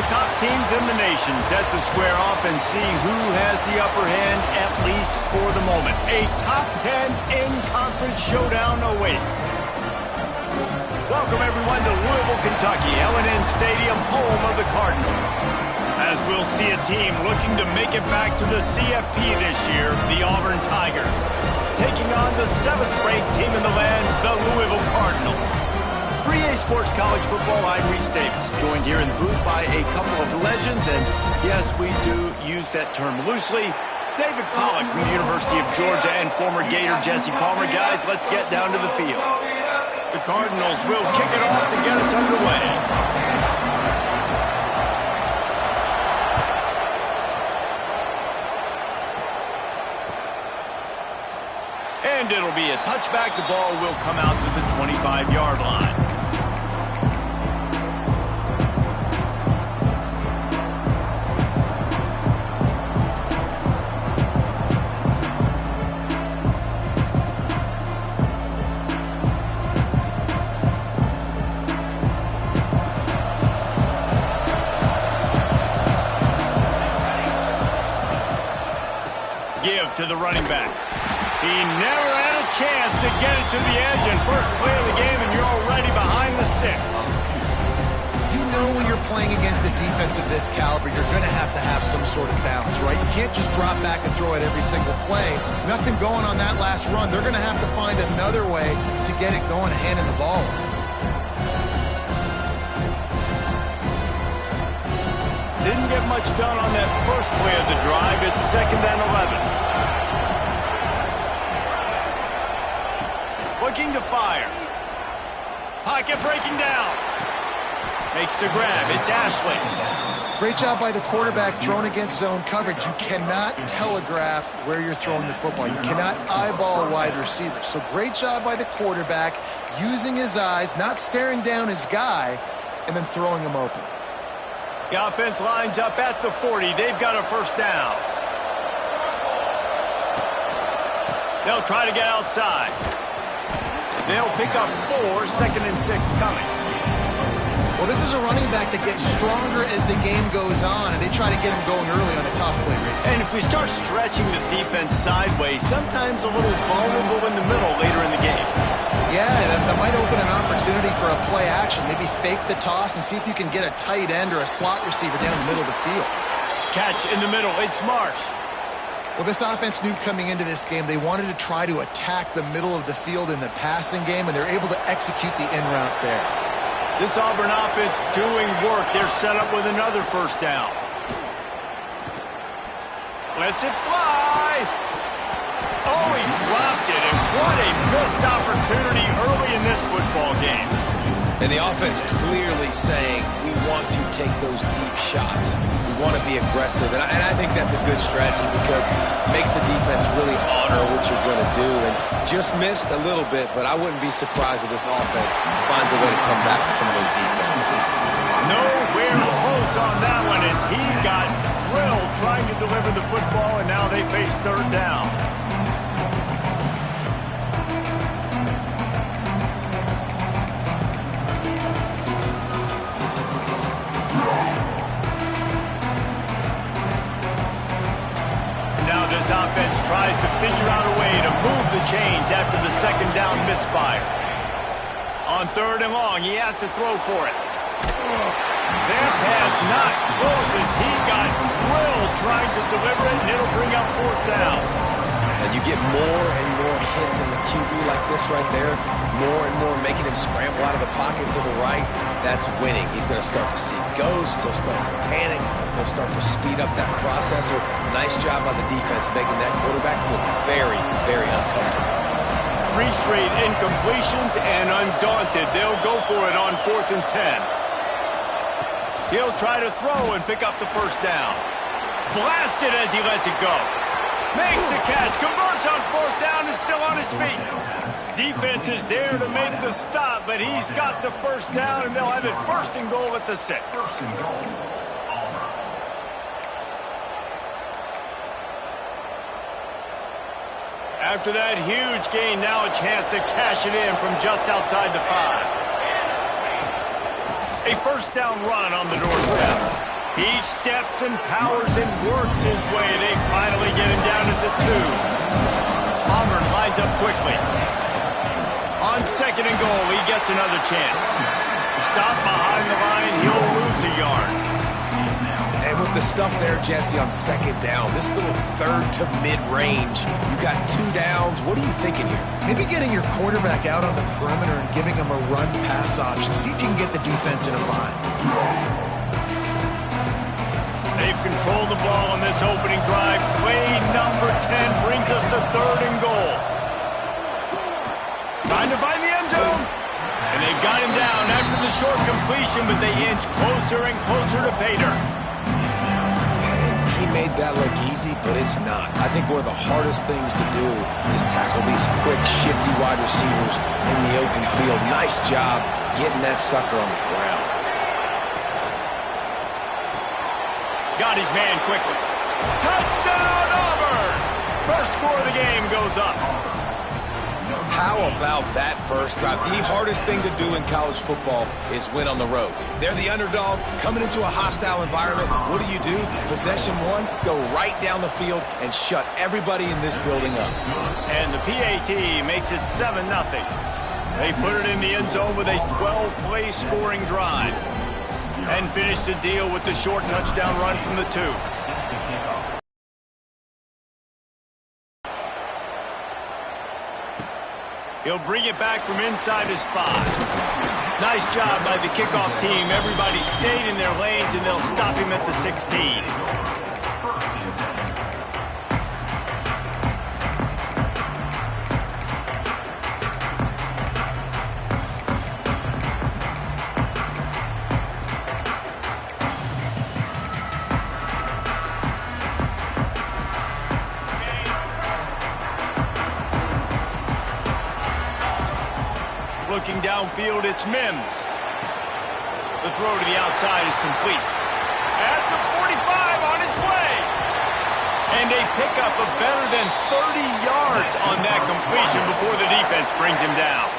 The top teams in the nation set to square off and see who has the upper hand, at least for the moment. A top 10 in-conference showdown awaits. Welcome, everyone, to Louisville, Kentucky, L&N Stadium, home of the Cardinals. As we'll see a team looking to make it back to the CFP this year, the Auburn Tigers, taking on the 7th-ranked team in the land, the Louisville Cardinals. For EA Sports College Football, I'm Reese Davis, joined here in the booth by a couple of legends, and yes, we do use that term loosely. David Pollack from the University of Georgia and former Gator Jesse Palmer. Guys, let's get down to the field. The Cardinals will kick it off to get us underway. And it'll be a touchback. The ball will come out to the 25-yard line. Give to the running back. He never had a chance to get it to the edge, and first play of the game, and you're already behind the sticks. You know when you're playing against a defense of this caliber, you're going to have some sort of balance, right? You can't just drop back and throw it every single play. Nothing going on that last run. They're going to have to find another way to get it going, handing the ball. Didn't get much done on that first play of the drive. It's 2nd and 11. Looking to fire. Pocket breaking down. Makes the grab. It's Ashley. Great job by the quarterback thrown against zone coverage. You cannot telegraph where you're throwing the football. You cannot eyeball a wide receiver. So great job by the quarterback using his eyes, not staring down his guy, and then throwing him open. The offense lines up at the 40. They've got a first down. They'll try to get outside. They'll pick up 4, 2nd and 6 coming. Well, this is a running back that gets stronger as the game goes on, and they try to get him going early on a toss play race. And if we start stretching the defense sideways, sometimes a little vulnerable in the middle later in the game. Yeah, that might open an opportunity for a play action. Maybe fake the toss and see if you can get a tight end or a slot receiver down the middle of the field. Catch in the middle. It's Marsh. Well, this offense knew coming into this game they wanted to try to attack the middle of the field in the passing game, and they're able to execute the in route there. This Auburn offense doing work. They're set up with another first down. Lets it fly. Oh, he dropped it, and what a missed opportunity early in this football game. And the offense clearly saying, we want to take those deep shots. We want to be aggressive. And I think that's a good strategy because it makes the defense really honor what you're going to do. And just missed a little bit, but I wouldn't be surprised if this offense finds a way to come back to some of those deep ones. Nowhere close on that one as he got drilled trying to deliver the football, and now they face 3rd down. This offense tries to figure out a way to move the chains after the 2nd down misfire. On 3rd and long, he has to throw for it. That pass not close as he got drilled trying to deliver it, and it'll bring up 4th down. And you get more and more hits in the QB like this right there, more and more making him scramble out of the pocket to the right. That's winning. He's going to start to see ghosts. He'll start to panic. He'll start to speed up that processor. Nice job by the defense making that quarterback feel very, very uncomfortable. 3 straight incompletions, and undaunted, they'll go for it on 4th and 10. He'll try to throw and pick up the first down. Blasted as he lets it go. Makes the catch, converts on 4th down, is still on his feet. Defense is there to make the stop, but he's got the first down, and they'll have it 1st and goal at the 6. After that huge gain, now a chance to cash it in from just outside the 5. A first down run on the doorstep. He steps and powers and works his way. They finally get him down at the 2. Auburn lines up quickly. On 2nd and goal, he gets another chance. Stop behind the line, he'll lose a yard. And with the stuff there, Jesse, on 2nd down, this little 3rd to mid-range, you got 2 downs. What are you thinking here? Maybe getting your quarterback out on the perimeter and giving him a run-pass option. See if you can get the defense in a bind. They've controlled the ball on this opening drive. Play number 10 brings us to 3rd and goal. Trying to find the end zone. And they've got him down after the short completion, but they inch closer and closer to Pater. And he made that look easy, but it's not. I think one of the hardest things to do is tackle these quick, shifty wide receivers in the open field. Nice job getting that sucker on the ground. Got his man quickly. Touchdown, Auburn! First score of the game goes up. How about that first drive? The hardest thing to do in college football is win on the road. They're the underdog coming into a hostile environment. What do? Possession 1, go right down the field and shut everybody in this building up. And the PAT makes it 7-0. They put it in the end zone with a 12-play scoring drive. And finish the deal with the short touchdown run from the 2. He'll bring it back from inside his 5. Nice job by the kickoff team. Everybody stayed in their lanes, and they'll stop him at the 16. Looking downfield, it's Mims. The throw to the outside is complete. At the 45 on his way. And they pick up a better than 30 yards on that completion before the defense brings him down.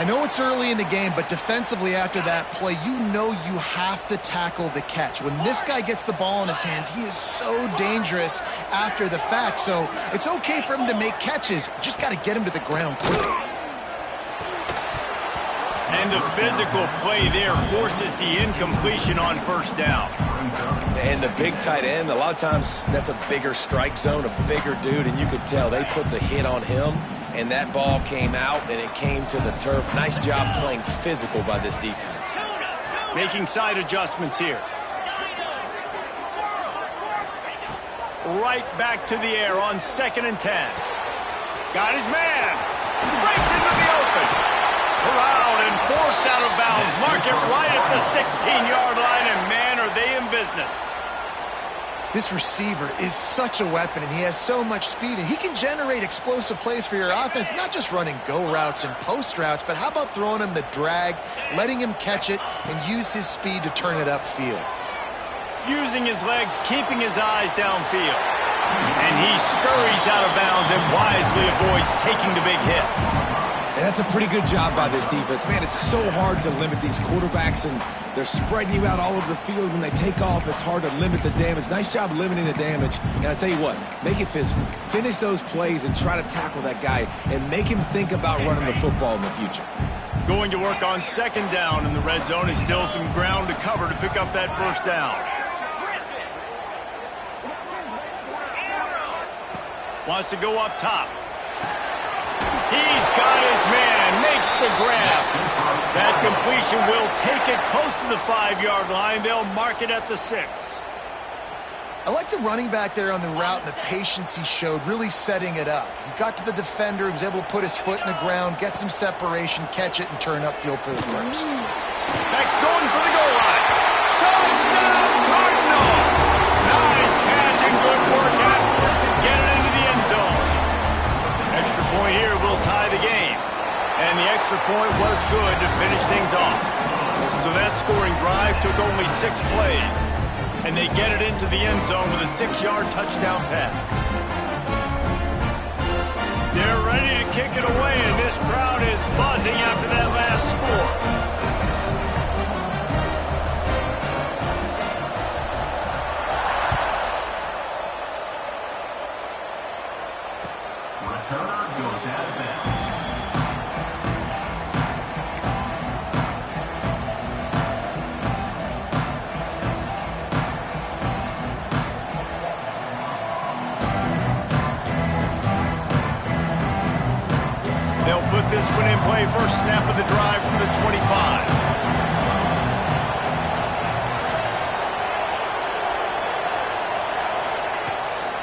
I know it's early in the game, but defensively after that play, you know you have to tackle the catch. When this guy gets the ball in his hands, he is so dangerous after the fact. So it's okay for him to make catches. You just got to get him to the ground quickly. And the physical play there forces the incompletion on 1st down. And the big tight end, a lot of times that's a bigger strike zone, a bigger dude, and you could tell they put the hit on him, and that ball came out, and it came to the turf. Nice job playing physical by this defense. Making side adjustments here. Right back to the air on 2nd and 10. Got his man. Breaks into the open. Corralled and forced out of bounds. Mark it right at the 16-yard line, and man, are they in business. This receiver is such a weapon, and he has so much speed, and he can generate explosive plays for your offense, not just running go routes and post routes, but how about throwing him the drag, letting him catch it, and use his speed to turn it upfield. Using his legs, keeping his eyes downfield. And he scurries out of bounds and wisely avoids taking the big hit. And that's a pretty good job by this defense. Man, it's so hard to limit these quarterbacks, and they're spreading you out all over the field. When they take off, it's hard to limit the damage. Nice job limiting the damage. And I tell you what, make it physical. Finish those plays and try to tackle that guy and make him think about running the football in the future. Going to work on 2nd down in the red zone. Is still some ground to cover to pick up that 1st down. Wants to go up top. He's got his man, makes the grab. That completion will take it close to the 5-yard line. They'll mark it at the 6. I like the running back there on the route and the patience he showed, really setting it up. He got to the defender, he was able to put his foot in the ground, get some separation, catch it, and turn upfield for the 1st. Next, going for the goal line. Touchdown, Cardinal! Nice catch and good work afterwards to get it into the end zone. Extra point here will tie the game. And the extra point was good to finish things off. So that scoring drive took only 6 plays. And they get it into the end zone with a 6-yard touchdown pass. They're ready to kick it away, and this crowd is buzzing after that last score. They'll put this one in play. First snap of the drive from the 25.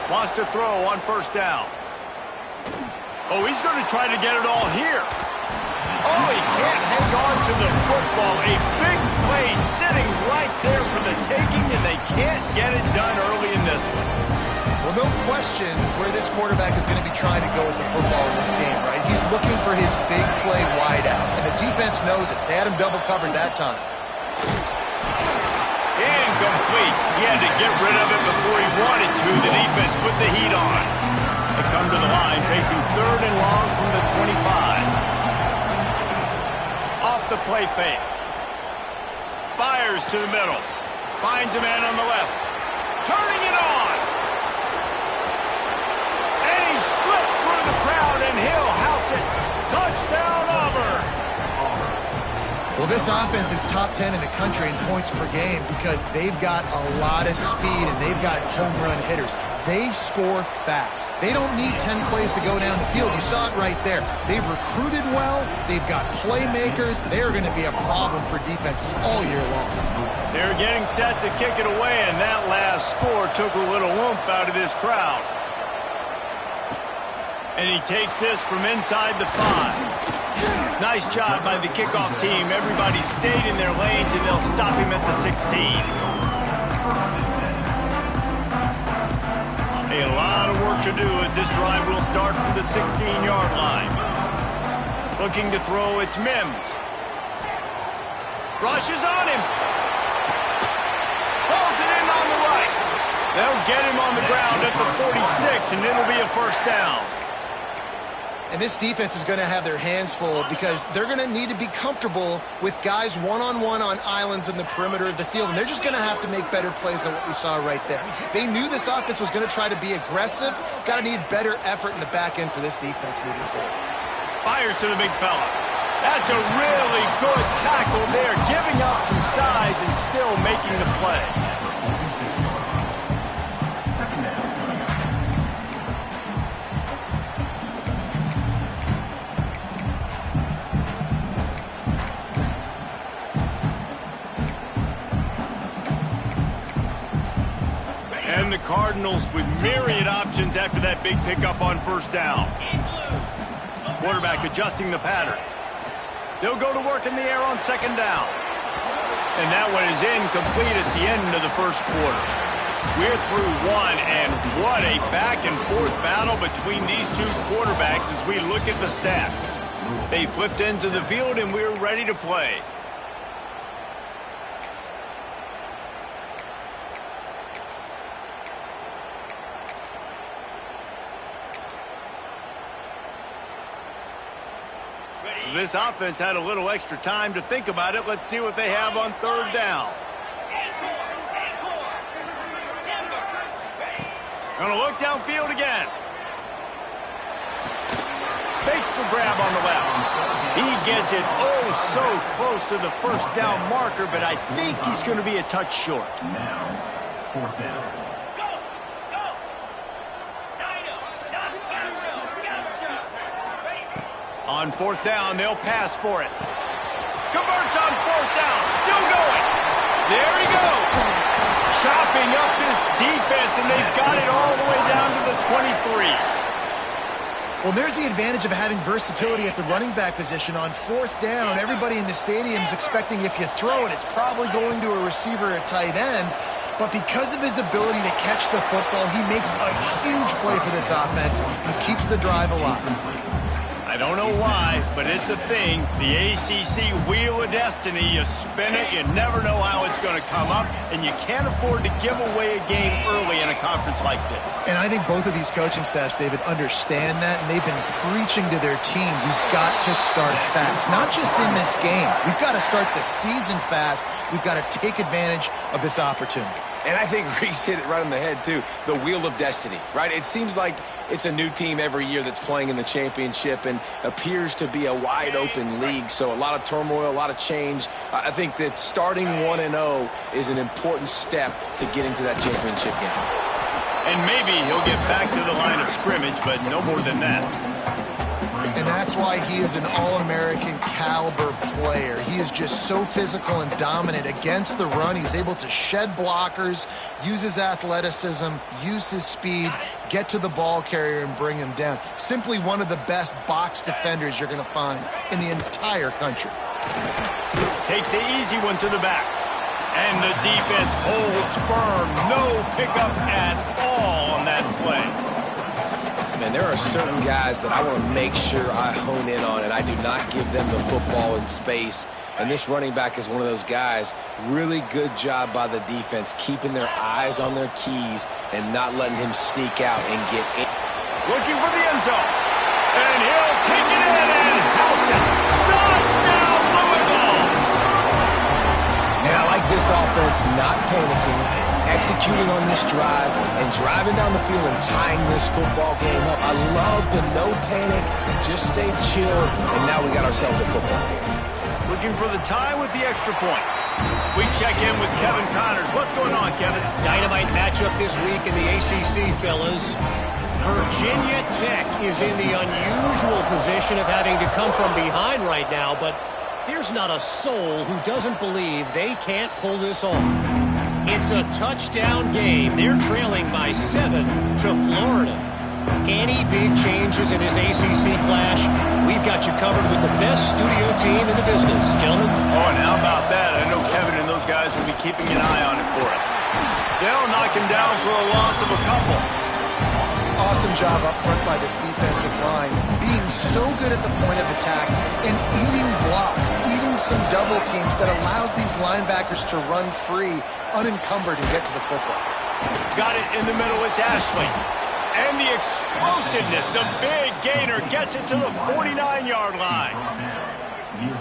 Wants to throw on first down. Oh, he's going to try to get it all here. Oh, he can't hang on to the football. A big play sitting right there for the taking, and they can't get it done early in this one. Well, no question where this quarterback is going to be trying to go with the football in this game, right? He's looking for his big play wide out, and the defense knows it. They had him double covered that time. Incomplete. He had to get rid of it before he wanted to. The defense put the heat on. They come to the line facing 3rd and long from the 25. Off the play fake. Fires to the middle. Finds a man on the left. Turning it on. And he slipped through the crowd, and he'll house it. Touchdown, Auburn. Well, this offense is top 10 in the country in points per game because they've got a lot of speed and they've got home run hitters. They score fast. They don't need 10 plays to go down the field. You saw it right there. They've recruited well. They've got playmakers. They're going to be a problem for defenses all year long. They're getting set to kick it away, and that last score took a little oomph out of this crowd. And he takes this from inside the 5. Nice job by the kickoff team. Everybody stayed in their lanes, and they'll stop him at the 16. A lot of work to do as this drive will start from the 16-yard line. Looking to throw, it's Mims. Rushes on him. Pulls it in on the right. They'll get him on the ground at the 46, and it'll be a first down. And this defense is going to have their hands full because they're going to need to be comfortable with guys one-on-one on islands in the perimeter of the field. And they're just going to have to make better plays than what we saw right there. They knew this offense was going to try to be aggressive. Got to need better effort in the back end for this defense moving forward. Fires to the big fella. That's a really good tackle there, giving up some size and still making the play. And the Cardinals with myriad options after that big pickup on first down. Quarterback adjusting the pattern. They'll go to work in the air on second down. And that one is incomplete. It's the end of the first quarter. We're through one, and what a back-and-forth battle between these two quarterbacks as we look at the stats. They flipped ends of the field, and we're ready to play. This offense had a little extra time to think about it. Let's see what they have on third down. Going to look downfield again. Fakes the grab on the left. He gets it oh so close to the first down marker, but I think he's going to be a touch short. Now, fourth down. On fourth down, they'll pass for it. Converts on fourth down. Still going. There he goes. Chopping up this defense, and they've got it all the way down to the 23. Well, there's the advantage of having versatility at the running back position. On fourth down, everybody in the stadium is expecting if you throw it, it's probably going to a receiver at tight end. But because of his ability to catch the football, he makes a huge play for this offense and keeps the drive alive. I don't know why, but it's a thing. The ACC Wheel of Destiny, you spin it, you never know how it's going to come up, and you can't afford to give away a game early in a conference like this. And I think both of these coaching staffs, David, understand that, and they've been preaching to their team, we've got to start fast. Not just in this game. We've got to start the season fast. We've got to take advantage of this opportunity. And I think Reese hit it right on the head, too. The Wheel of Destiny, right? It seems like it's a new team every year that's playing in the championship and appears to be a wide-open league. So a lot of turmoil, a lot of change. I think that starting 1-0 is an important step to get into that championship game. And maybe he'll get back to the line of scrimmage, but no more than that. And that's why he is an All-American caliber player. He is just so physical and dominant against the run. He's able to shed blockers, use his athleticism, use his speed, get to the ball carrier and bring him down. Simply one of the best box defenders you're going to find in the entire country. Takes the easy one to the back. And the defense holds firm. No pickup at all on that play. Man, there are certain guys that I want to make sure I hone in on, and I do not give them the football in space. And this running back is one of those guys. Really good job by the defense, keeping their eyes on their keys and not letting him sneak out and get in. Looking for the end zone. And he'll take it in and house it. Touchdown, Louisville! Man, I like this offense not panicking, executing on this drive, and driving down the field and tying this football game up. I love the no panic, just stay chill, and now we got ourselves a football game. Looking for the tie with the extra point. We check in with Kevin Connors. What's going on, Kevin? Dynamite matchup this week in the ACC, fellas. Virginia Tech is in the unusual position of having to come from behind right now, but there's not a soul who doesn't believe they can't pull this off. It's a touchdown game. They're trailing by 7 to Florida. Any big changes in this ACC clash, we've got you covered with the best studio team in the business, gentlemen. Oh, and how about that? I know Kevin and those guys will be keeping an eye on it for us. They'll knock him down for a loss of a couple. Awesome job up front by this defensive line, being so good at the point of attack and eating blocks, eating some double teams that allows these linebackers to run free, unencumbered, and get to the football. Got it in the middle, it's Ashley. And the explosiveness, the big gainer gets it to the 49-yard line.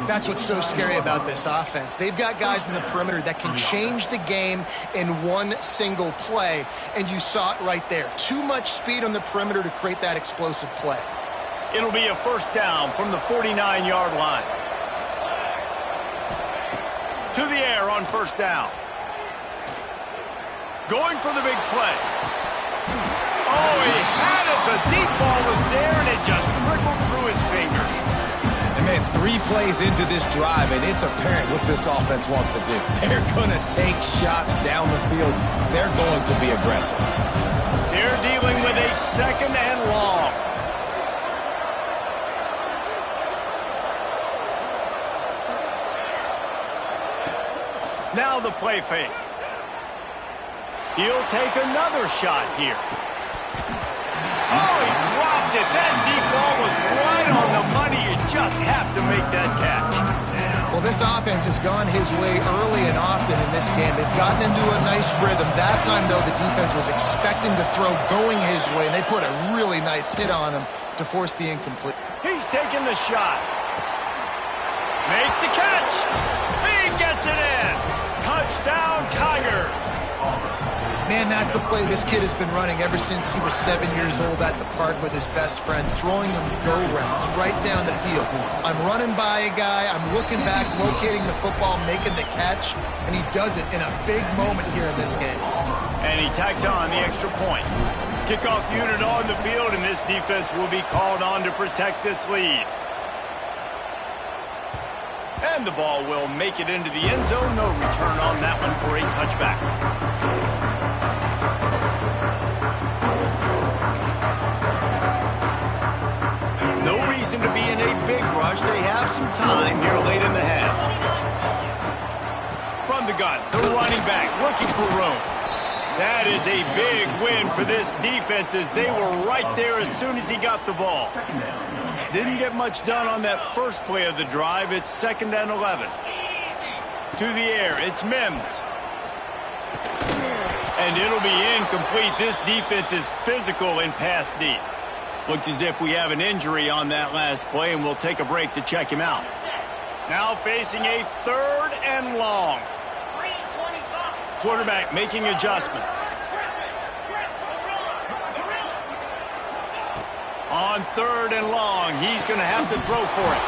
That's what's so scary about this offense. They've got guys in the perimeter that can change the game in one single play, and you saw it right there. Too much speed on the perimeter to create that explosive play. It'll be a first down from the 49-yard line. To the air on first down. Going for the big play. Oh, he had it. The deep ball was there, and it just trickled through his fingers. And man, 3 plays into this drive, and it's apparent what this offense wants to do. They're going to take shots down the field. They're going to be aggressive. They're dealing with a second and long. Now the play fake. He'll take another shot here. Oh, he dropped it. That deep ball was right on the money. You just have to make that catch. Well, this offense has gone his way early and often in this game. They've gotten into a nice rhythm. That time, though, the defense was expecting the throw going his way, and they put a really nice hit on him to force the incomplete. He's taking the shot. Makes the catch. He gets it in. Touchdown, Tigers. Man, that's a play this kid has been running ever since he was 7 years old at the park with his best friend, throwing them go-rounds right down the field. I'm running by a guy, I'm looking back, locating the football, making the catch, and he does it in a big moment here in this game. And he tacks on the extra point. Kickoff unit on the field, and this defense will be called on to protect this lead. And the ball will make it into the end zone. No return on that one for a touchback. No reason to be in a big rush. They have some time here late in the half. From the gun, the running back looking for room. That is a big win for this defense as they were right there as soon as he got the ball. Didn't get much done on that first play of the drive. It's 2nd and 11. To the air, it's Mims. And it'll be incomplete. This defense is physical in pass deep. Looks as if we have an injury on that last play, and we'll take a break to check him out. Now facing a 3rd and long. Quarterback making adjustments. On 3rd and long, he's going to have to throw for it.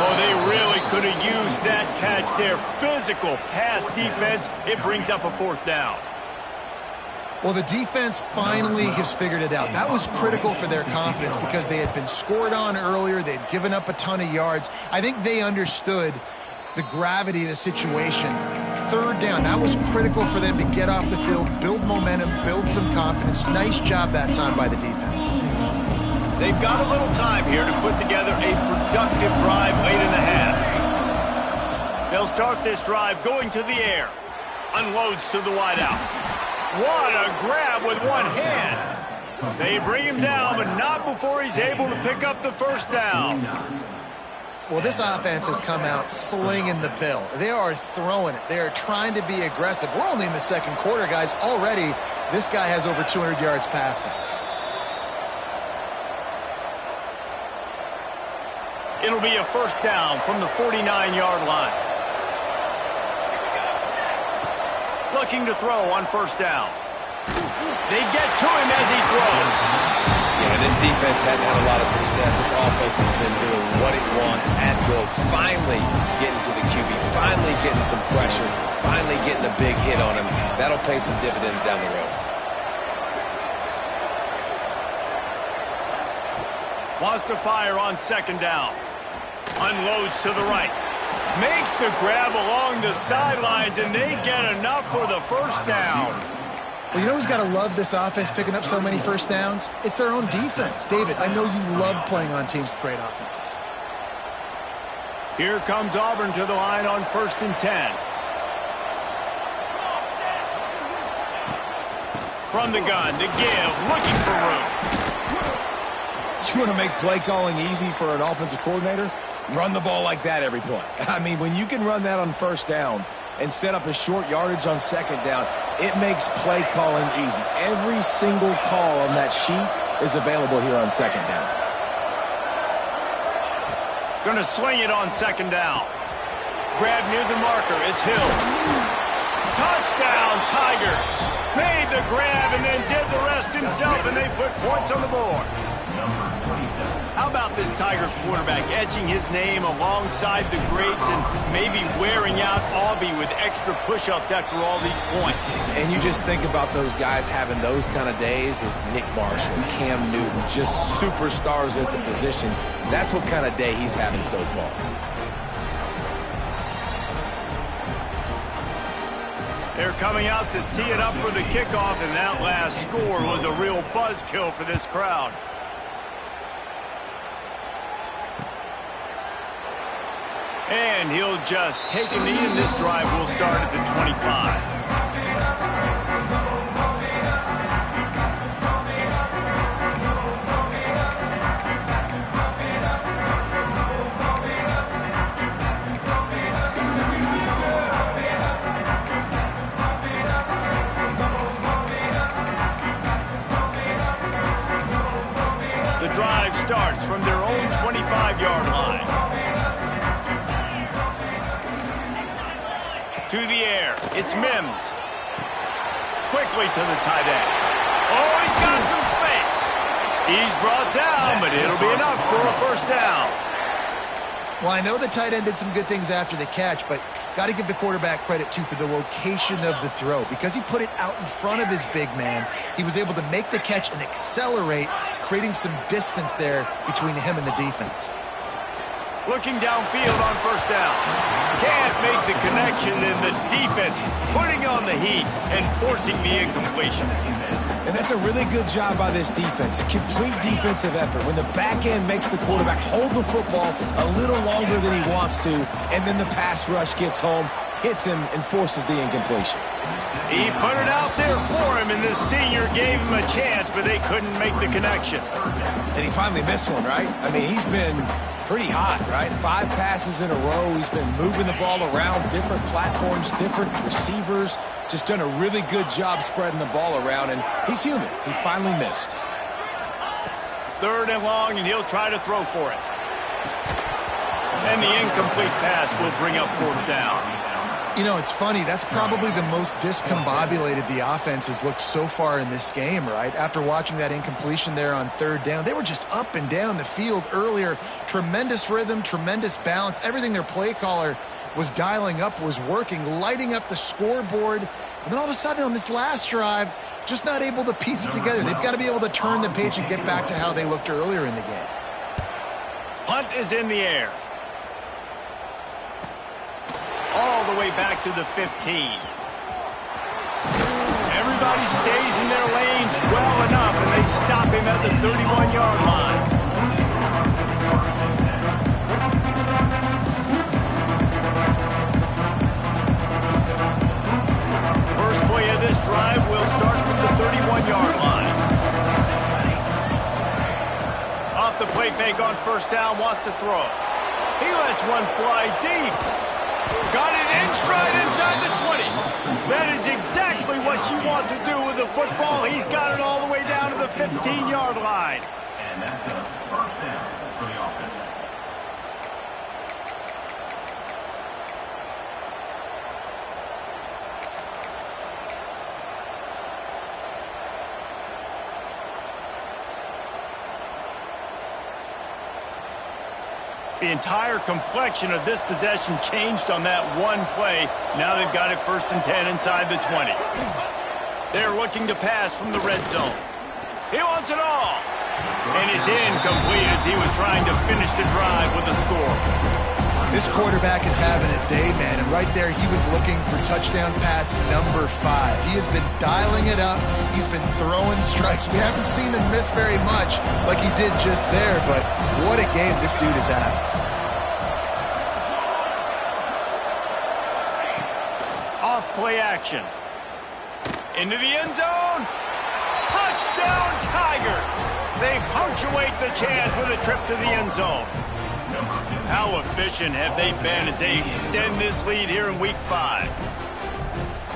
Oh, they really could have used that catch there. Physical pass defense. It brings up a 4th down. Well, the defense finally has figured it out. That was critical for their confidence because they had been scored on earlier. They had given up a ton of yards. I think they understood the gravity of the situation. Third down, that was critical for them to get off the field, build momentum, build some confidence. Nice job that time by the defense. They've got a little time here to put together a productive drive late in the half. They'll start this drive going to the air. Unloads to the wideout. What a grab with one hand. They bring him down, but not before he's able to pick up the first down. Well, this offense has come out slinging the pill. They are throwing it. They are trying to be aggressive. We're only in the second quarter, guys. Already, this guy has over 200 yards passing. It'll be a first down from the 49-yard line. Looking to throw on first down. They get to him as he throws. Yeah, this defense hadn't had a lot of success. This offense has been doing what it wants at will. Finally getting to the QB. Finally getting some pressure. Finally getting a big hit on him. That'll pay some dividends down the road. Wants to fire on second down. Unloads to the right. Makes the grab along the sidelines, and they get enough for the first down. Well, you know who's got to love this offense picking up so many first downs? It's their own defense. David, I know you love playing on teams with great offenses. Here comes Auburn to the line on 1st and 10. From the gun to give, looking for room. You want to make play calling easy for an offensive coordinator? Run the ball like that every play. I mean, when you can run that on first down and set up a short yardage on second down, it makes play calling easy. Every single call on that sheet is available here on second down. Going to swing it on second down. Grab near the marker. It's Hill. Touchdown, Tigers. Made the grab and then did the rest himself, and they put points on the board. How about this Tiger quarterback etching his name alongside the greats and maybe wearing out Aubie with extra push-ups after all these points? And you just think about those guys having those kind of days as Nick Marshall, Cam Newton, just superstars at the position. That's what kind of day he's having so far. They're coming out to tee it up for the kickoff, and that last score was a real buzzkill for this crowd. And he'll just take a knee, and this drive will start at the 25. The drive starts from their own 25-yard line. To the air, it's Mims. Quickly to the tight end. Oh, he's got some space. He's brought down, but it'll be enough for a first down. Well, I know the tight end did some good things after the catch, but got to give the quarterback credit, too, for the location of the throw. Because he put it out in front of his big man, he was able to make the catch and accelerate, creating some distance there between him and the defense. Looking downfield on first down. Can't make the connection, and the defense putting on the heat and forcing the incompletion. And that's a really good job by this defense, a complete defensive effort. When the back end makes the quarterback hold the football a little longer than he wants to, and then the pass rush gets home, hits him, and forces the incompletion. He put it out there for him, and this senior gave him a chance, but they couldn't make the connection. And he finally missed one, right? I mean, he's been pretty hot, right? 5 passes in a row. He's been moving the ball around, different platforms, different receivers. Just done a really good job spreading the ball around, and he's human. He finally missed. 3rd and long, and he'll try to throw for it. And the incomplete pass will bring up 4th down. You know, it's funny. That's probably the most discombobulated the offense has looked so far in this game, right? After watching that incompletion there on 3rd down, they were just up and down the field earlier. Tremendous rhythm, tremendous balance. Everything their play caller was dialing up was working, lighting up the scoreboard. And then all of a sudden on this last drive, just not able to piece it together. They've got to be able to turn the page and get back to how they looked earlier in the game. Punt is in the air. All the way back to the 15. Everybody stays in their lanes well enough, and they stop him at the 31-yard line. First play of this drive will start from the 31-yard line. Off the play fake on first down, wants to throw. He lets one fly deep. Got it in stride inside the 20. That is exactly what you want to do with the football. He's got it all the way down to the 15-yard line. And that's a first down for the offense. The entire complexion of this possession changed on that one play. Now they've got it 1st and 10 inside the 20. They're looking to pass from the red zone. He wants it all. And it's incomplete as he was trying to finish the drive with a score. This quarterback is having a day, man, and right there he was looking for touchdown pass number 5. He has been dialing it up. He's been throwing strikes. We haven't seen him miss very much like he did just there, but what a game this dude has had. Off play action. Into the end zone. Touchdown Tigers. They punctuate the chance with a trip to the end zone. How efficient have they been as they extend this lead here in Week 5?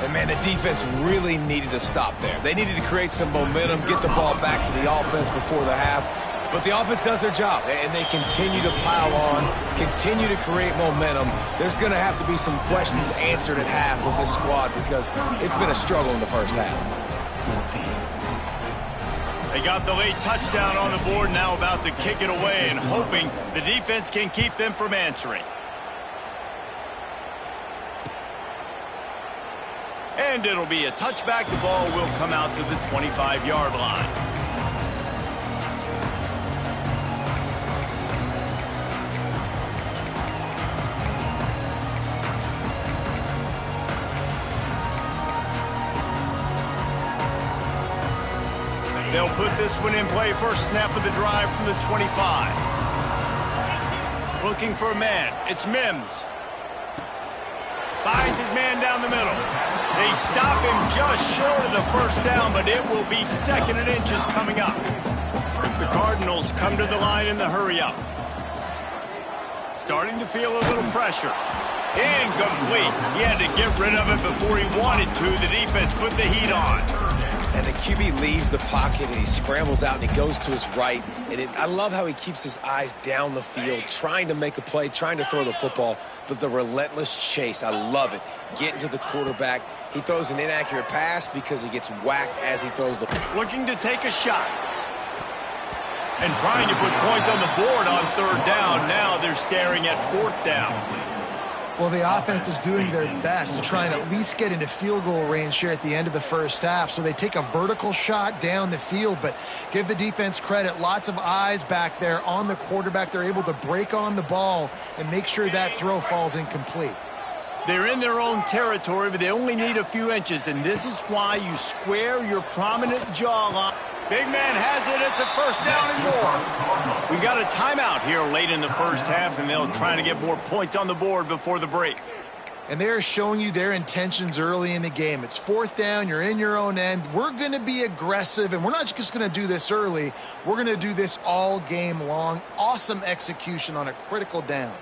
And, man, the defense really needed to stop there. They needed to create some momentum, get the ball back to the offense before the half. But the offense does their job, and they continue to pile on, continue to create momentum. There's going to have to be some questions answered at half with this squad because it's been a struggle in the first half. They got the late touchdown on the board, now about to kick it away and hoping the defense can keep them from answering. And it'll be a touchback. The ball will come out to the 25-yard line. They'll put this one in play. First snap of the drive from the 25. Looking for a man. It's Mims. Finds his man down the middle. They stop him just short of the first down, but it will be 2nd and inches coming up. The Cardinals come to the line in the hurry-up. Starting to feel a little pressure. Incomplete. He had to get rid of it before he wanted to. The defense put the heat on. And the QB leaves the pocket, and he scrambles out, and he goes to his right. And I love how he keeps his eyes down the field, trying to make a play, trying to throw the football, but the relentless chase, I love it. Getting to the quarterback. He throws an inaccurate pass because he gets whacked as he throws the ball. Looking to take a shot. And trying to put points on the board on 3rd down. Now they're staring at 4th down. Well, the offense is doing their best to try and at least get into field goal range here at the end of the first half. So they take a vertical shot down the field, but give the defense credit. Lots of eyes back there on the quarterback. They're able to break on the ball and make sure that throw falls incomplete. They're in their own territory, but they only need a few inches, and this is why you square your prominent jawline. Big man has it. It's a 1st down and more. We've got a timeout here late in the first half, and they'll try to get more points on the board before the break. And they're showing you their intentions early in the game. It's 4th down. You're in your own end. We're going to be aggressive, and we're not just going to do this early. We're going to do this all game long. Awesome execution on a critical down.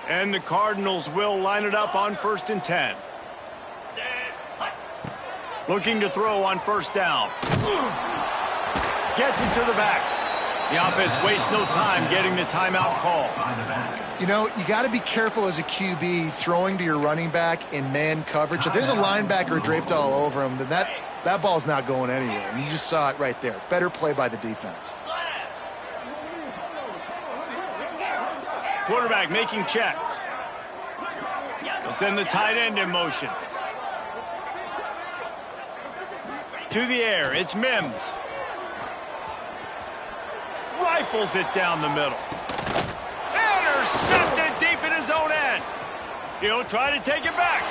And the Cardinals will line it up on 1st and 10. Looking to throw on 1st down. Gets it to the back. The offense wastes no time getting the timeout call. You know, you got to be careful as a QB throwing to your running back in man coverage. If there's a linebacker draped all over him, then that ball's not going anywhere. And you just saw it right there. Better play by the defense. Quarterback making checks. They'll send the tight end in motion. To the air, it's Mims. Rifles it down the middle. Intercepted deep in his own end. He'll try to take it back.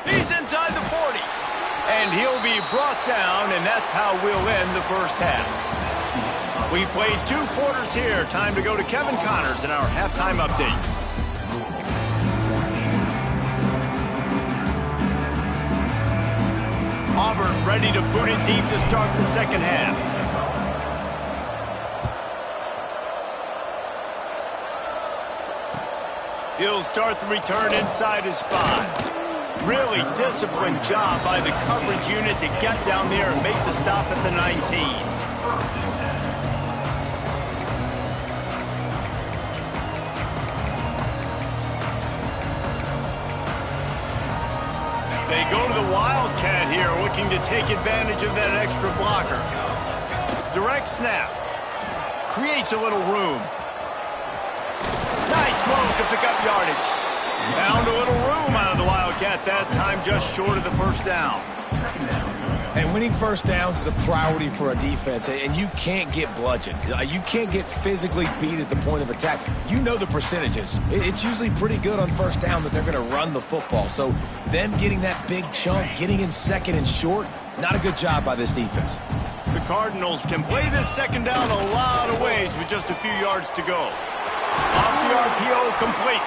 He's inside the 40. And he'll be brought down, and that's how we'll end the first half. We played 2 quarters here. Time to go to Kevin Connors in our halftime update. Auburn ready to boot it deep to start the second half. He'll start the return inside his 5. Really disciplined job by the coverage unit to get down there and make the stop at the 19. They go to the Wildcat here, looking to take advantage of that extra blocker. Direct snap. Creates a little room. Nice move to pick up yardage. Found a little room out of the Wildcat that time, just short of the first down. And winning first downs is a priority for a defense, and you can't get bludgeoned. You can't get physically beat at the point of attack. You know the percentages. It's usually pretty good on first down that they're going to run the football. So them getting that big chunk, getting in second and short, not a good job by this defense. The Cardinals can play this second down a lot of ways with just a few yards to go. Off the RPO, complete.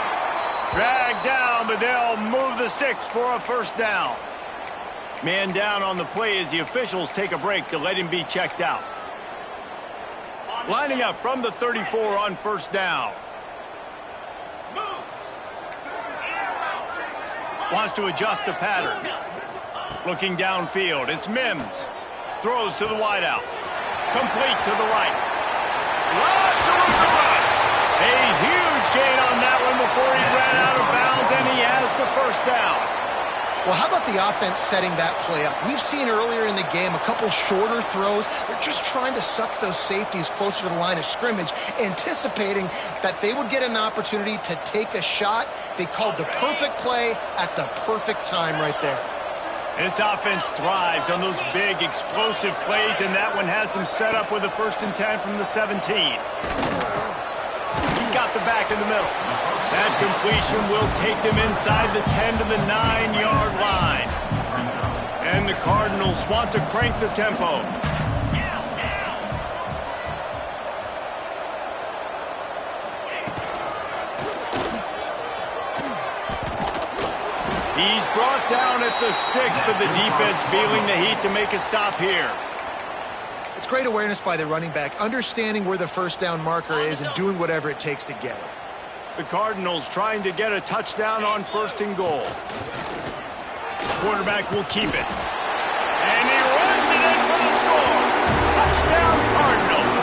Dragged down, but they'll move the sticks for a first down. Man down on the play as the officials take a break to let him be checked out. Lining up from the 34 on first down. Wants to adjust the pattern. Looking downfield, it's Mims. Throws to the wideout. Complete to the right. Lots of room to run. A huge gain on that one before he ran out of bounds, and he has the first down. Well, how about the offense setting that play up? We've seen earlier in the game a couple shorter throws. They're just trying to suck those safeties closer to the line of scrimmage, anticipating that they would get an opportunity to take a shot. They called the perfect play at the perfect time right there. This offense thrives on those big, explosive plays, and that one has them set up with a 1st and 10 from the 17. He's got the back in the middle. That completion will take them inside the 10 to the 9-yard line. And the Cardinals want to crank the tempo. He's brought down at the 6, but the defense feeling the heat to make a stop here. It's great awareness by the running back, understanding where the first down marker is and doing whatever it takes to get it. The Cardinals trying to get a touchdown on 1st and goal. Quarterback will keep it. And he runs it in for the score. Touchdown, Cardinals.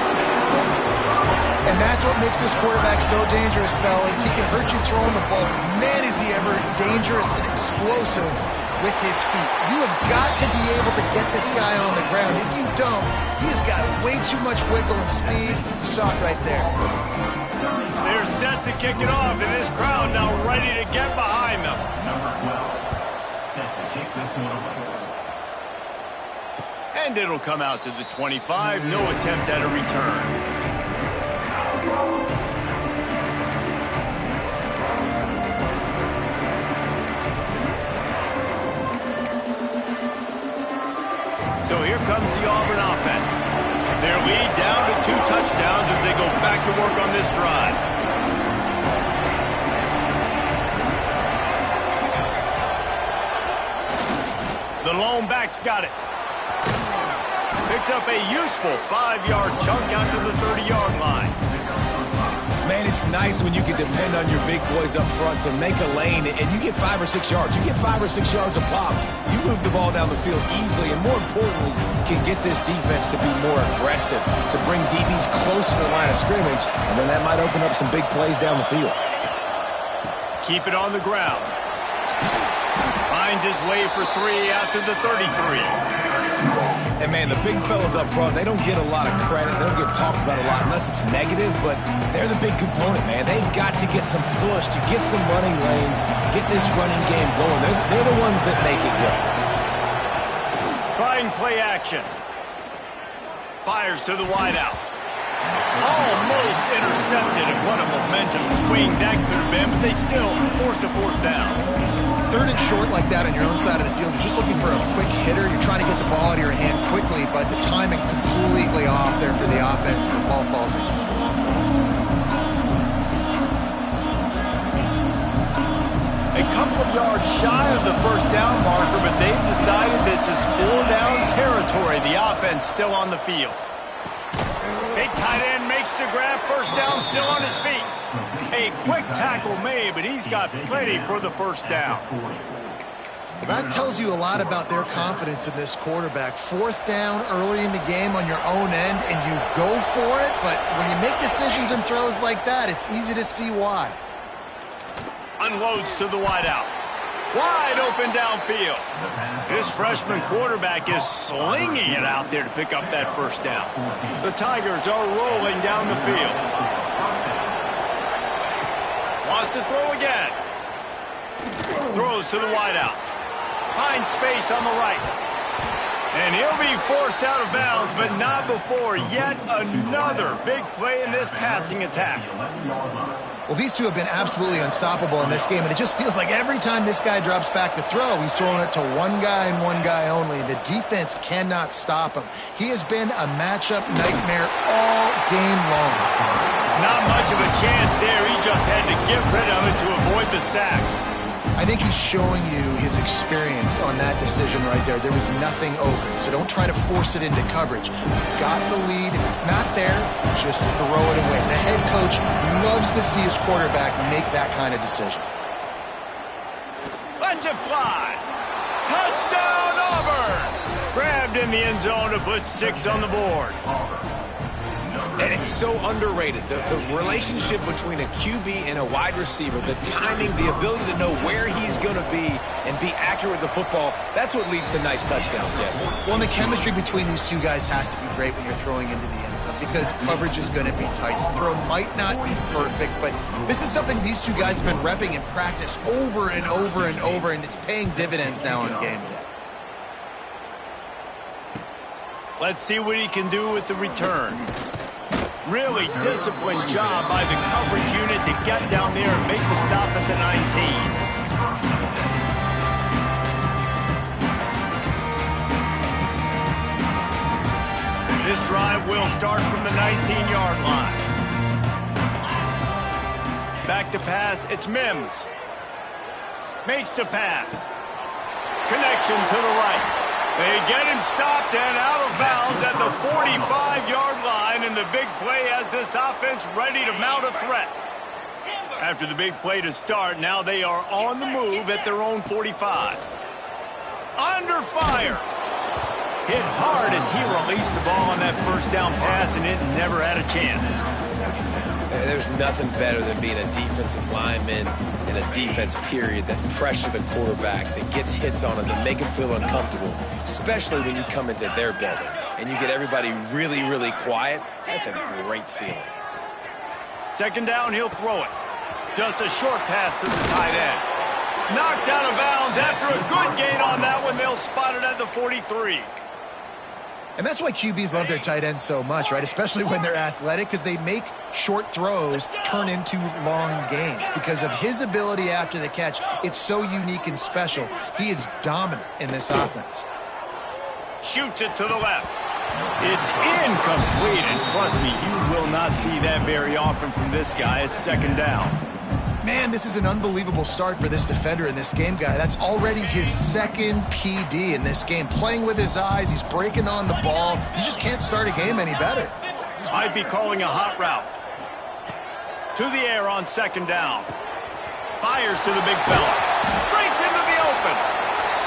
And that's what makes this quarterback so dangerous, fellas. He can hurt you throwing the ball. Man, is he ever dangerous and explosive with his feet. You have got to be able to get this guy on the ground. If you don't, he's got way too much wiggle and speed. You saw it right there. They're set to kick it off, and this crowd now ready to get behind them. Number 12, set to kick this one away. And it'll come out to the 25. No attempt at a return. So here comes the Auburn offense. Their lead down to 2 touchdowns as they go back to work on this drive. The lone back's got it. Picks up a useful 5-yard chunk out to the 30-yard line. Man, it's nice when you can depend on your big boys up front to make a lane, and you get 5 or 6 yards. You get 5 or 6 yards a pop. You move the ball down the field easily, and more importantly, can get this defense to be more aggressive, to bring DBs close to the line of scrimmage, and then that might open up some big plays down the field. Keep it on the ground. Finds his way for 3 out to the 33. And, man, the big fellas up front, they don't get a lot of credit. They don't get talked about a lot unless it's negative, but they're the big component, man. They've got to get some push, to get some running lanes, get this running game going. They're the ones that make it go. Trying play action. Fires to the wideout. Almost intercepted, and what a momentum swing that could have been, but they still force a fourth down. Third and short like that on your own side of the field, you're just looking for a quick hitter. You're trying to get the ball out of your hand quickly, but the timing completely off there for the offense, and the ball falls in. A couple of yards shy of the first down marker, but they've decided this is 4-down territory. The offense still on the field. Big tight end makes the grab. First down, still on his feet. A quick tackle made, but he's got plenty for the first down. That tells you a lot about their confidence in this quarterback. Fourth down early in the game on your own end, and you go for it, but when you make decisions and throws like that, it's easy to see why. Unloads to the wideout. Wide open downfield. This freshman quarterback is slinging it out there to pick up that first down. The Tigers are rolling down the field. Wants to throw again. Throws to the wideout. Finds space on the right. And he'll be forced out of bounds, but not before yet another big play in this passing attack. Well, these two have been absolutely unstoppable in this game, and it just feels like every time this guy drops back to throw, he's throwing it to one guy and one guy only. The defense cannot stop him. He has been a matchup nightmare all game long. Not much of a chance there. He just had to get rid of it to avoid the sack. I think he's showing you his experience on that decision right there. There was nothing open, so don't try to force it into coverage. You've got the lead. If it's not there, just throw it away. The head coach loves to see his quarterback make that kind of decision. Lets it fly. Touchdown, Auburn! Grabbed in the end zone to put 6 on the board. And it's so underrated. The relationship between a QB and a wide receiver, the timing, the ability to know where he's going to be and be accurate with the football, that's what leads to nice touchdowns, Jesse. Well, and the chemistry between these two guys has to be great when you're throwing into the end zone because coverage is going to be tight. The throw might not be perfect, but this is something these two guys have been repping in practice over and over and over, and it's paying dividends now on game day. Let's see what he can do with the return. Really disciplined job by the coverage unit to get down there and make the stop at the 19. This drive will start from the 19-yard line. Back to pass, it's Mims. Makes the pass. Connection to the right. They get him stopped and out of bounds at the 45-yard line, and the big play has this offense ready to mount a threat. After the big play to start, now they are on the move at their own 45. Under fire. Hit hard as he released the ball on that first down pass, and it never had a chance. There's nothing better than being a defensive lineman in a defense period that pressure the quarterback, that gets hits on him, that make him feel uncomfortable, especially when you come into their building and you get everybody really, really quiet. That's a great feeling. Second down, he'll throw it. Just a short pass to the tight end. Knocked out of bounds after a good gain on that one. They'll spot it at the 43. And that's why QBs love their tight ends so much, right? Especially when they're athletic, because they make short throws turn into long gains. Because of his ability after the catch, it's so unique and special. He is dominant in this offense. Shoots it to the left. It's incomplete, and trust me, you will not see that very often from this guy. It's second down. Man, this is an unbelievable start for this defender in this game, guy. That's already his second PD in this game. Playing with his eyes, he's breaking on the ball. You just can't start a game any better. Might be calling a hot route. To the air on second down. Fires to the big fella. Breaks into the open.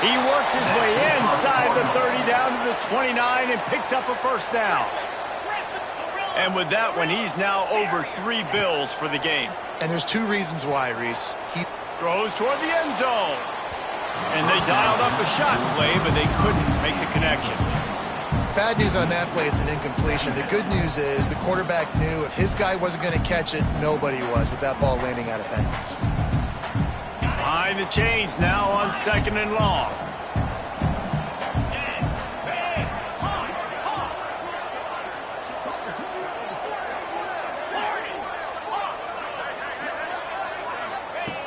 He works his way inside the 30 down to the 29 and picks up a first down. And with that one, he's now over 3 bills for the game. And there's 2 reasons why, Reese. He throws toward the end zone. And they dialed up a shot play, but they couldn't make the connection. Bad news on that play, it's an incompletion. The good news is the quarterback knew if his guy wasn't going to catch it, nobody was with that ball landing out of bounds. Behind the chains now on 2nd and long.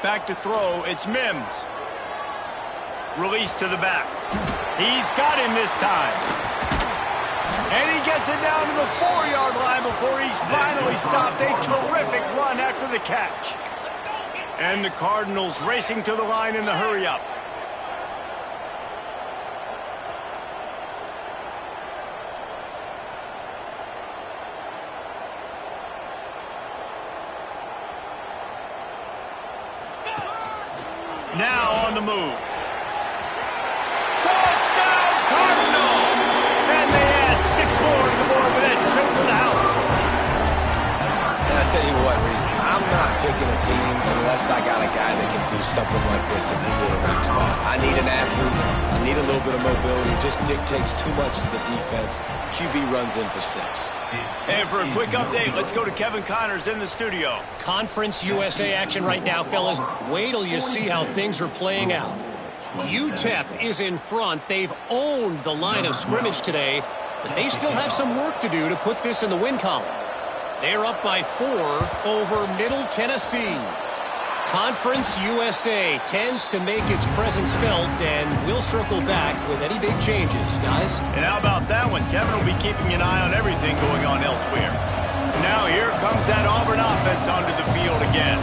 Back to throw, it's Mims. Release to the back. He's got him this time. And he gets it down to the 4-yard line before he's finally stopped. A terrific run after the catch. And the Cardinals racing to the line in the hurry-up. Now on the move. Touchdown, Cardinals! And they add 6 more to the board with that trip to the house. And I tell you what, Reese, I'm not picking a team unless I got a guy that can do something like this at the quarterback spot. I need an athlete. I need a little bit of mobility. It just dictates too much to the defense. QB runs in for 6. And for a quick update, let's go to Kevin Connors in the studio. Conference USA action right now, fellas. Wait till you see how things are playing out. UTEP is in front. They've owned the line of scrimmage today, but they still have some work to do to put this in the win column. They're up by 4 over Middle Tennessee. Conference USA tends to make its presence felt, and we'll circle back with any big changes, guys. And how about that one? Kevin will be keeping an eye on everything going on elsewhere. Now here comes that Auburn offense onto the field again.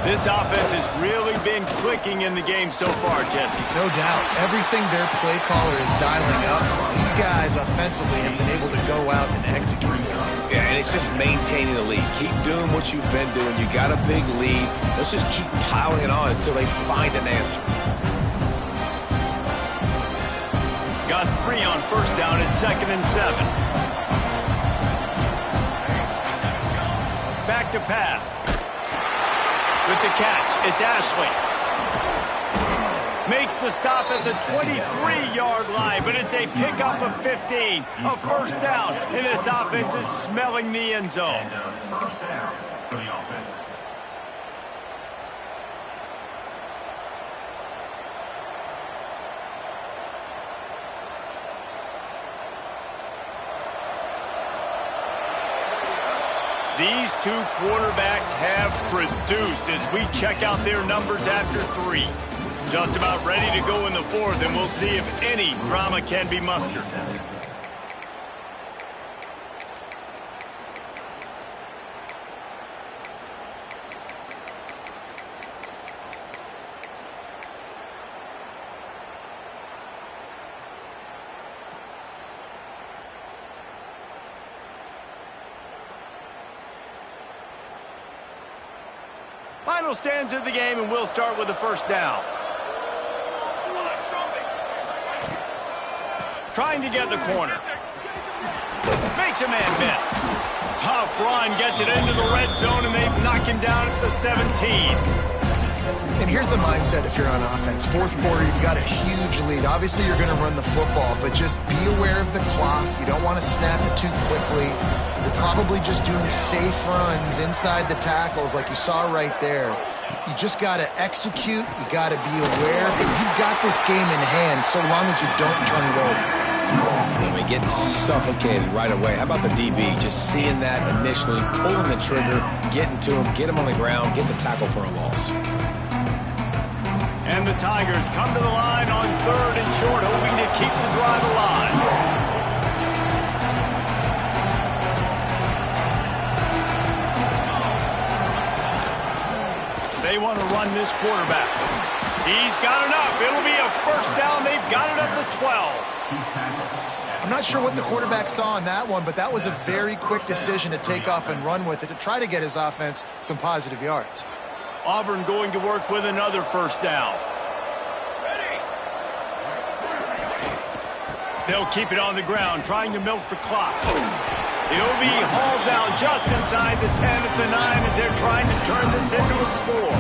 This offense has really been clicking in the game so far, Jesse. No doubt. Everything their play caller is dialing up, these guys offensively have been able to go out and execute. Yeah, and it's just maintaining the lead. Keep doing what you've been doing. You got a big lead. Let's just keep piling it on until they find an answer. Got 3 on 1st down at 2nd and 7. Back to pass. With the catch, it's Ashley. Makes the stop at the 23-yard line, but it's a pickup of 15. A 1st down, and this offense is smelling the end zone. First down for the offense. These 2 quarterbacks have produced as we check out their numbers after 3. Just about ready to go in the 4th, and we'll see if any drama can be mustered. Final stands of the game, and we'll start with the 1st down. Trying to get the corner. Makes a man miss. Tough run, gets it into the red zone, and they knock him down at the 17. And here's the mindset if you're on offense. 4th quarter, you've got a huge lead. Obviously, you're going to run the football, but just be aware of the clock. You don't want to snap it too quickly. You're probably just doing safe runs inside the tackles like you saw right there. You just got to execute. You got to be aware. But you've got this game in hand so long as you don't turn it over. I mean, getting suffocated right away. How about the DB? Just seeing that initially, pulling the trigger, getting to him, get him on the ground, get the tackle for a loss. And the Tigers come to the line on 3rd and short, hoping to keep the drive alive. They want to run this quarterback. He's got enough. It'll be a 1st down. They've got it up to 12. I'm not sure what the quarterback saw on that one, but that was a very quick decision to take off and run with it to try to get his offense some positive yards. Auburn going to work with another 1st down. They'll keep it on the ground, trying to milk the clock. He'll be hauled down just inside the 10 at the 9 as they're trying to turn this into a score.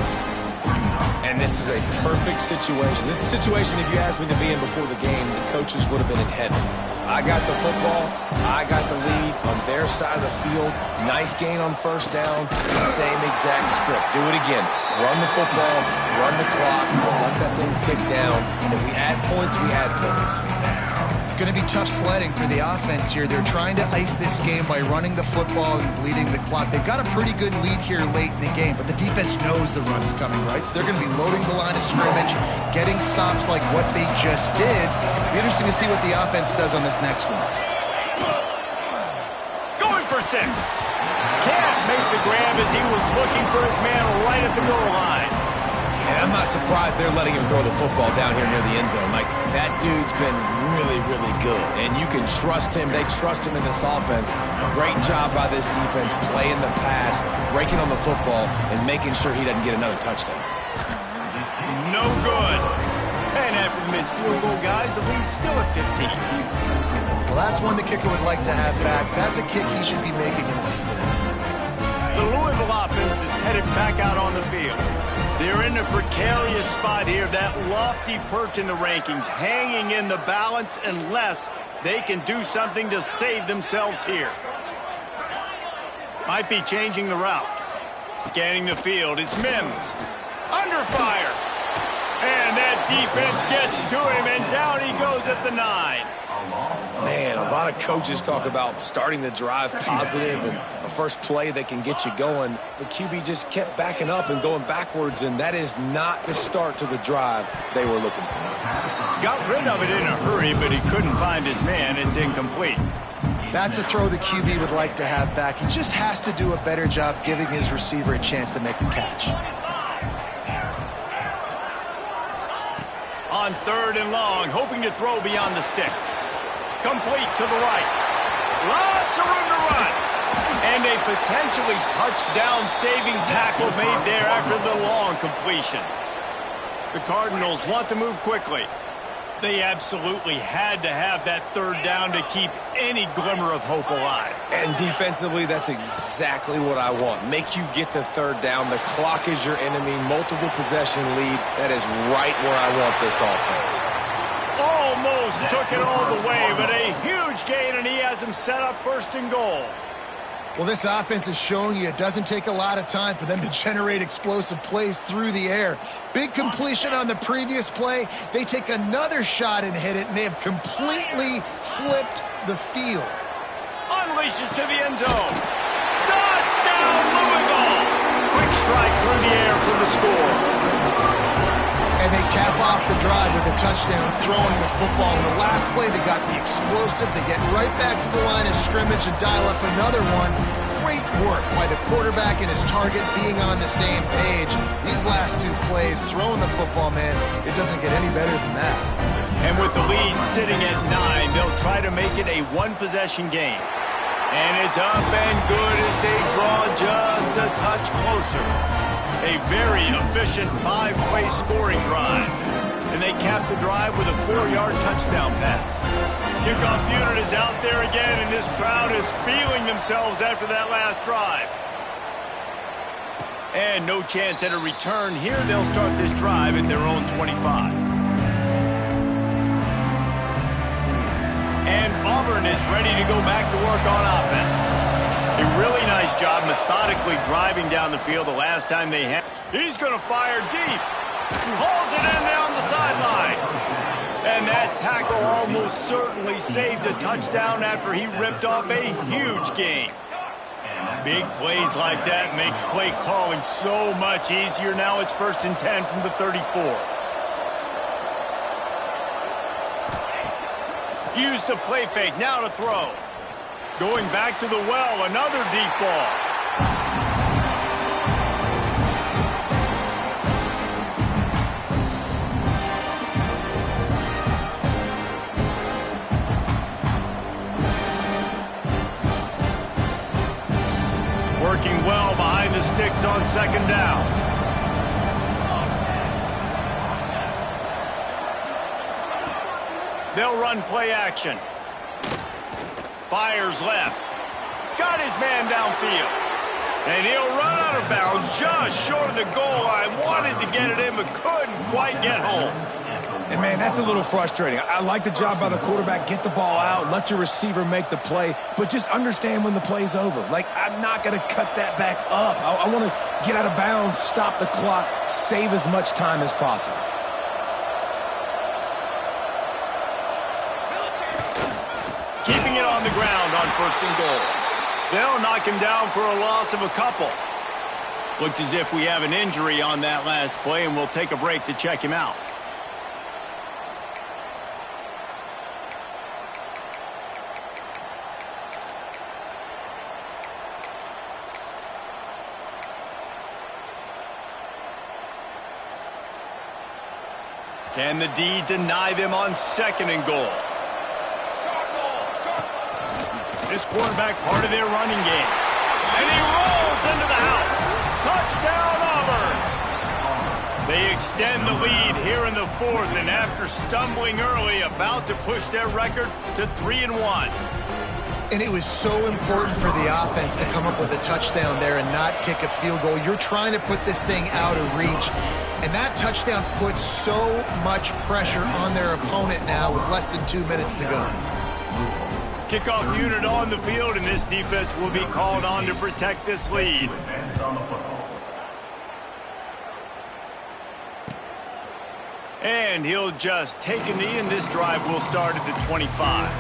And this is a perfect situation. This is a situation, if you asked me to be in before the game, the coaches would have been in heaven. I got the football, I got the lead on their side of the field. Nice gain on first down. Same exact script. Do it again. Run the football, run the clock, let that thing tick down. And if we add points, we add points. It's going to be tough sledding for the offense here. They're trying to ice this game by running the football and bleeding the clock. They've got a pretty good lead here late in the game, but the defense knows the run's coming, right? So they're going to be loading the line of scrimmage, getting stops like what they just did. It'll be interesting to see what the offense does on this next one. Going for 6. Can't make the grab as he was looking for his man right at the goal line. And I'm not surprised they're letting him throw the football down here near the end zone. Like, that dude's been really, really good. And you can trust him. They trust him in this offense. Great job by this defense playing the pass, breaking on the football, and making sure he doesn't get another touchdown. No good. And after the missed field goal, guys, the lead's still at 15. Well, that's one the kicker would like to have back. That's a kick he should be making in a slip. The Louisville offense is headed back out on the field. They're in a precarious spot here, that lofty perch in the rankings, hanging in the balance unless they can do something to save themselves here. Might be changing the route. Scanning the field, it's Mims. Under fire. And that defense gets to him, and down he goes at the 9. Man, a lot of coaches talk about starting the drive positive and a first play that can get you going. The QB just kept backing up and going backwards, and that is not the start to the drive they were looking for. Got rid of it in a hurry, but he couldn't find his man. It's incomplete. That's a throw the QB would like to have back. He just has to do a better job giving his receiver a chance to make the catch. On 3rd and long, hoping to throw beyond the sticks. Complete to the right. Lots of room to run. And a potentially touchdown-saving tackle made there after the long completion. The Cardinals want to move quickly. They absolutely had to have that 3rd down to keep any glimmer of hope alive. And defensively, that's exactly what I want. Make you get the 3rd down. The clock is your enemy. Multiple possession lead. That is right where I want this offense. Almost took it all the way, but a huge gain, and he has him set up 1st and goal. Well, this offense is showing you it doesn't take a lot of time for them to generate explosive plays through the air. Big completion on the previous play. They take another shot and hit it, and they have completely flipped the field. Unleashes to the end zone. Touchdown, Louisville! Quick strike through the air for the score. And they cap off the drive with a touchdown throwing the football. In the last play, they got the explosive. They get right back to the line of scrimmage and dial up another one. Great work by the quarterback and his target being on the same page. These last 2 plays, throwing the football, man, it doesn't get any better than that. And with the lead sitting at 9, they'll try to make it a 1-possession game. And it's up and good as they draw just a touch closer. A very efficient 5-play scoring drive. And they cap the drive with a 4-yard touchdown pass. Kickoff unit is out there again, and this crowd is feeling themselves after that last drive. And no chance at a return here. They'll start this drive at their own 25. And Auburn is ready to go back to work on offense. A really nice job methodically driving down the field the last time they had. He's going to fire deep. Hauls it in down the sideline. And that tackle almost certainly saved a touchdown after he ripped off a huge gain. Big plays like that makes play calling so much easier. Now it's 1st and 10 from the 34. Use the play fake, now to throw. Going back to the well, another deep ball. Working well behind the sticks on 2nd down. They'll run play action. Fires left. Got his man downfield. And he'll run out of bounds just short of the goal line. Wanted to get it in, but couldn't quite get home. And, man, that's a little frustrating. I like the job by the quarterback. Get the ball out, let your receiver make the play, but just understand when the play's over. Like, I'm not going to cut that back up. I want to get out of bounds, stop the clock, save as much time as possible. Keeping it on the ground on 1st and goal. They'll knock him down for a loss of a couple. Looks as if we have an injury on that last play, and we'll take a break to check him out. Can the D deny them on 2nd and goal? This quarterback part of their running game. And he rolls into the house. Touchdown, Auburn. They extend the lead here in the 4th, and after stumbling early, about to push their record to 3-1. And it was so important for the offense to come up with a touchdown there and not kick a field goal. You're trying to put this thing out of reach. And that touchdown puts so much pressure on their opponent now with less than 2 minutes to go. Kickoff unit on the field, and this defense will be called on to protect this lead. And he'll just take a knee, and this drive will start at the 25.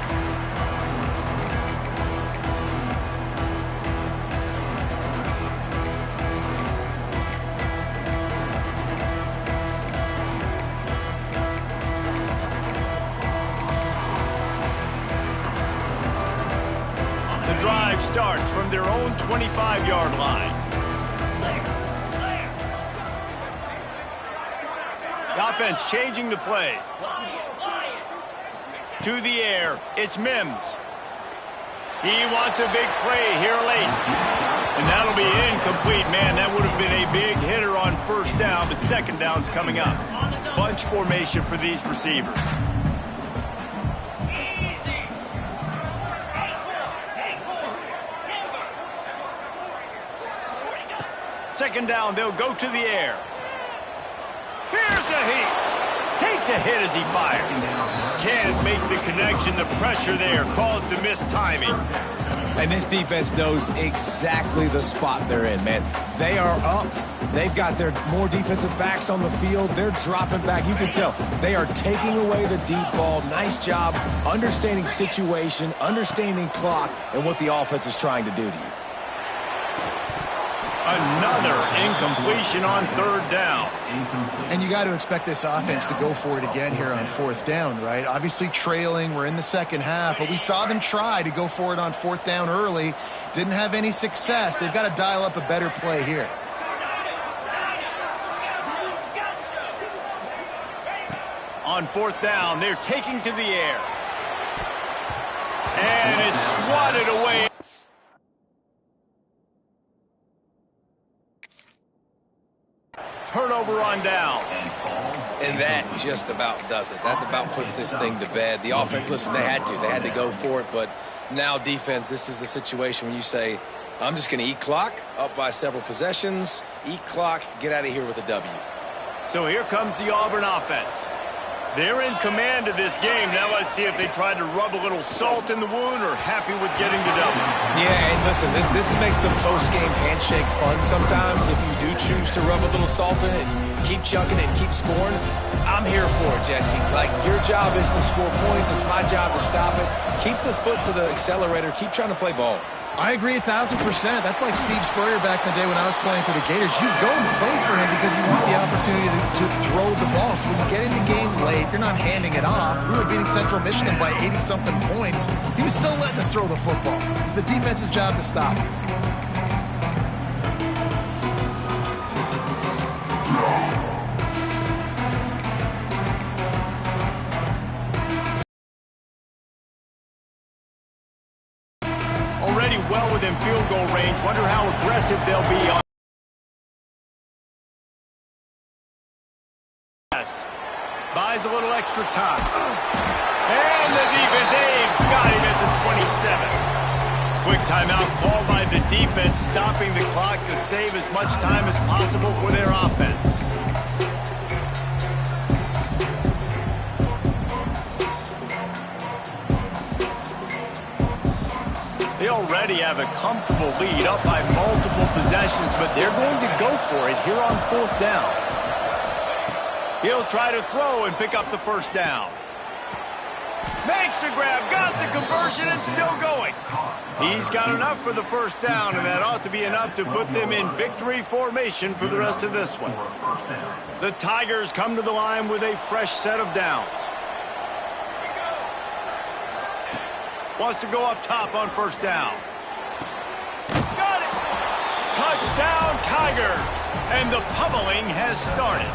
Drive starts from their own 25-yard line. The offense changing the play. To the air, it's Mims. He wants a big play here late. And that'll be incomplete. Man, that would have been a big hitter on 1st down, but 2nd down's coming up. Bunch formation for these receivers. 2nd down, they'll go to the air. Here's a heat. Takes a hit as he fires. Can't make the connection. The pressure there caused the missed timing. And this defense knows exactly the spot they're in, man. They are up. They've got their more defensive backs on the field. They're dropping back. You can tell they are taking away the deep ball. Nice job understanding situation, understanding clock, and what the offense is trying to do to you. Another incompletion on 3rd down. And you got to expect this offense to go for it again here on 4th down, right? Obviously trailing, we're in the 2nd half, but we saw them try to go for it on 4th down early. Didn't have any success. They've got to dial up a better play here. On 4th down, they're taking to the air. And it's swatted away. Turnover on downs. And that just about does it. That about puts this thing to bed. The offense, listen, they had to go for it, but now defense, this is the situation when you say, I'm just going to eat clock, up by several possessions, eat clock, get out of here with a W. So here comes the Auburn offense. They're in command of this game. Now let's see if they try to rub a little salt in the wound or happy with getting the W. Yeah, and listen, this makes the post-game handshake fun sometimes. If you do choose to rub a little salt in it, keep chucking it, keep scoring, I'm here for it, Jesse. Like, your job is to score points. It's my job to stop it. Keep the foot to the accelerator. Keep trying to play ball. I agree 1,000%. That's like Steve Spurrier back in the day when I was playing for the Gators. You go and play for him because you want the opportunity to throw the ball. So when you get in the game late, you're not handing it off. We were beating Central Michigan by 80-something points. He was still letting us throw the football. It's the defense's job to stop it. Already well within field goal range. Wonder how aggressive they'll be on. Buys a little extra time. And the defense, they've got him at the 27. Quick timeout called by the defense, stopping the clock to save as much time as possible for their offense. already have a comfortable lead up by multiple possessions, but they're going to go for it here on 4th down. He'll try to throw and pick up the first down. Makes the grab, got the conversion, and still going. He's got enough for the first down, and that ought to be enough to put them in victory formation for the rest of this one. The Tigers come to the line with a fresh set of downs. Wants to go up top on 1st down. Got it! Touchdown, Tigers! And the pummeling has started.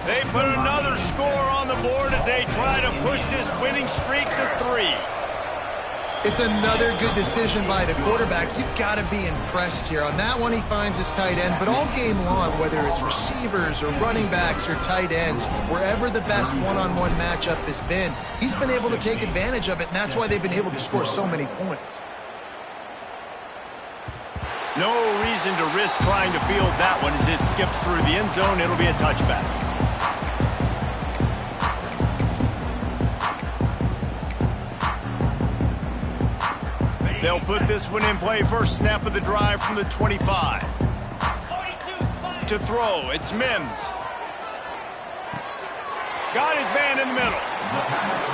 They put another score on the board as they try to push this winning streak to 3. It's another good decision by the quarterback. You've got to be impressed here. On that one, he finds his tight end, but all game long, whether it's receivers or running backs or tight ends, wherever the best one-on-one matchup has been, he's been able to take advantage of it, and that's why they've been able to score so many points. No reason to risk trying to field that one as it skips through the end zone. It'll be a touchback. They'll put this one in play. First snap of the drive from the 25. To throw, it's Mims. Got his man in the middle.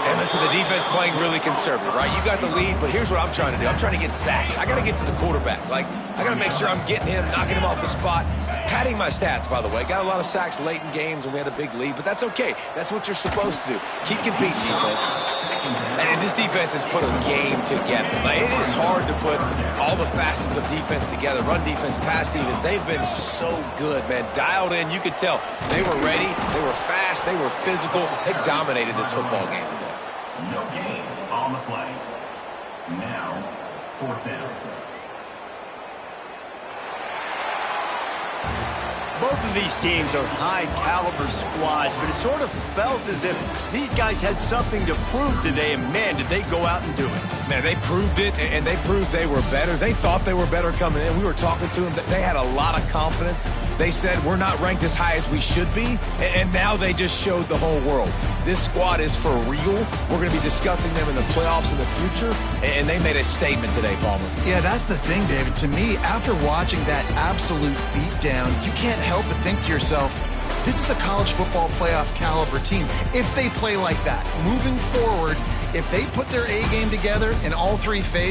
And listen, the defense playing really conservative, right? You got the lead, but here's what I'm trying to do. I'm trying to get sacks. I got to get to the quarterback. Like, I got to make sure I'm getting him, knocking him off the spot. Padding my stats, by the way. Got a lot of sacks late in games when we had a big lead, but that's okay. That's what you're supposed to do. Keep competing, defense. And this defense has put a game together. Like, it is hard to put all the facets of defense together. Run defense, pass defense. They've been so good, man. Dialed in. You could tell they were ready. They were fast. They were physical. They dominated this football game today. No gain on the play. Now, 4th down. Both of these teams are high-caliber squads, but it sort of felt as if these guys had something to prove today, and man, did they go out and do it. Man, they proved it, and they proved they were better. They thought they were better coming in. We were talking to them. They had a lot of confidence. They said, we're not ranked as high as we should be, and now they just showed the whole world. This squad is for real. We're going to be discussing them in the playoffs in the future, and they made a statement today, Palmer. Yeah, that's the thing, David. To me, after watching that absolute beatdown, you can't help but think to yourself, this is a college football playoff caliber team. If they play like that, moving forward, if they put their A game together in all 3 phases,